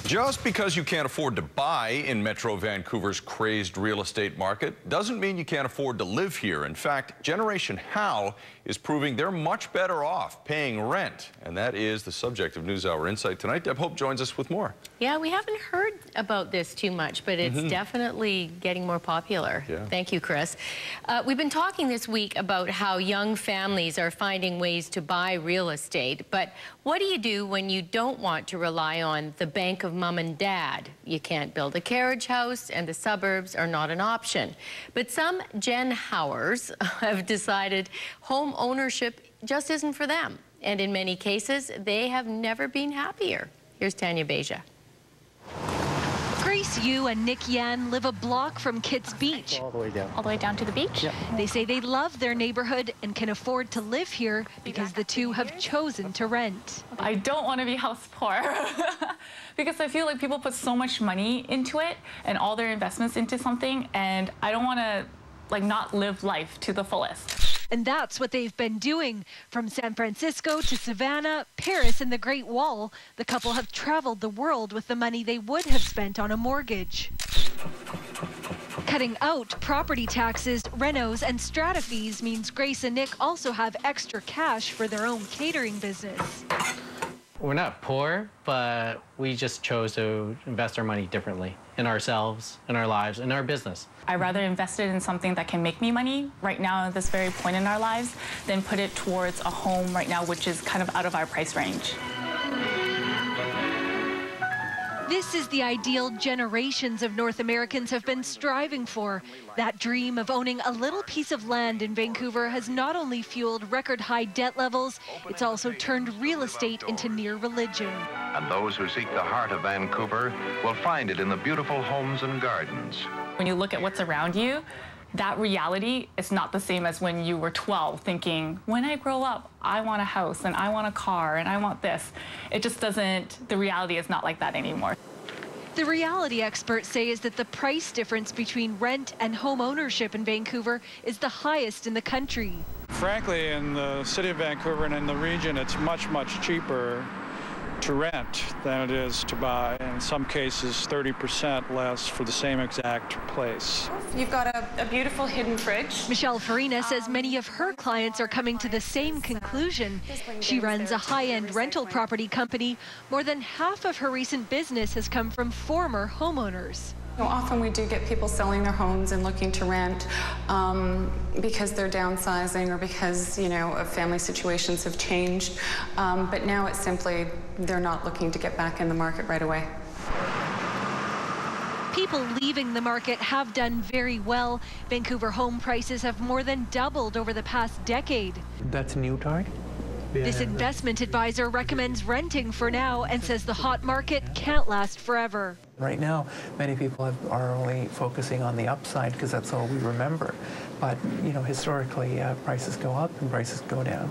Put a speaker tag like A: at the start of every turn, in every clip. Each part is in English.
A: Just because you can't afford to buy in Metro Vancouver's crazed real estate market doesn't mean you can't afford to live here. In fact, Generation How is proving they're much better off paying rent. And that is the subject of NewsHour Insight tonight. Deb Hope joins us with more.
B: Yeah, we haven't heard about this too much, but it's definitely getting more popular.
A: Yeah.
B: Thank you, Chris. We've been talking this week about how young families are finding ways to buy real estate. But what do you do when you don't want to rely on the bank of mom and dad? You can't build a carriage house and the suburbs are not an option. But some Gen Howers have decided home ownership just isn't for them. And in many cases, they have never been happier. Here's Tanya Beja.
C: Grace Yu and Nick Yan live a block from Kitts Beach.
D: All the way down.
E: All the way down to the beach?
D: Yep.
C: They say they love their neighborhood and can afford to live here because the two have chosen to rent.
E: I don't want to be house poor because I feel like people put so much money into it and all their investments into something, and I don't want to not live life to the fullest.
C: And that's what they've been doing. From San Francisco to Savannah, Paris, and the Great Wall, the couple have traveled the world with the money they would have spent on a mortgage. Cutting out property taxes, renos, and strata fees means Grace and Nick also have extra cash for their own catering business.
D: We're not poor, but we just chose to invest our money differently in ourselves, in our lives, in our business.
E: I'd rather invest it in something that can make me money right now at this very point in our lives than put it towards a home right now, which is kind of out of our price range.
C: This is the ideal generations of North Americans have been striving for. That dream of owning a little piece of land in Vancouver has not only fueled record-high debt levels, it's also turned real estate into near religion.
F: And those who seek the heart of Vancouver will find it in the beautiful homes and gardens.
E: When you look at what's around you, that reality is not the same as when you were 12 thinking, when I grow up, I want a house and I want a car and I want this. It just doesn't, the reality is not like that anymore.
C: The reality experts say is that the price difference between rent and home ownership in Vancouver is the highest in the country.
G: Frankly, in the city of Vancouver and in the region, it's much, much cheaper to rent than it is to buy. In some cases, 30% less for the same exact place.
H: You've got a beautiful hidden fridge.
C: Michelle Farina says many of her clients are coming to the same conclusion. She runs a high-end rental property company. More than half of her recent business has come from former homeowners.
H: Often we do get people selling their homes and looking to rent because they're downsizing or because, family situations have changed. But now it's simply they're not looking to get back in the market right away.
C: People leaving the market have done very well. Vancouver home prices have more than doubled over the past decade.
I: That's a new target.
C: This investment advisor recommends renting for now and says the hot market can't last forever.
I: Right now, many people are only focusing on the upside because that's all we remember. But, historically, prices go up and prices go down.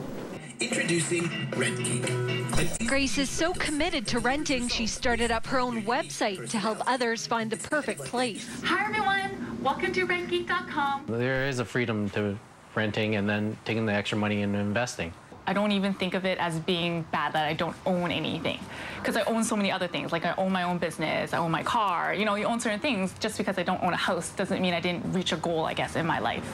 J: Introducing RentGeek.
C: Grace is so committed to renting, she started up her own website to help others find the perfect place.
E: Hi everyone, welcome to rentgeek.com.
D: There is a freedom to renting and then taking the extra money and investing.
E: I don't even think of it as being bad that I don't own anything, because I own so many other things. Like I own my own business, I own my car. You own certain things. Just because I don't own a house doesn't mean I didn't reach a goal, I guess, in my life.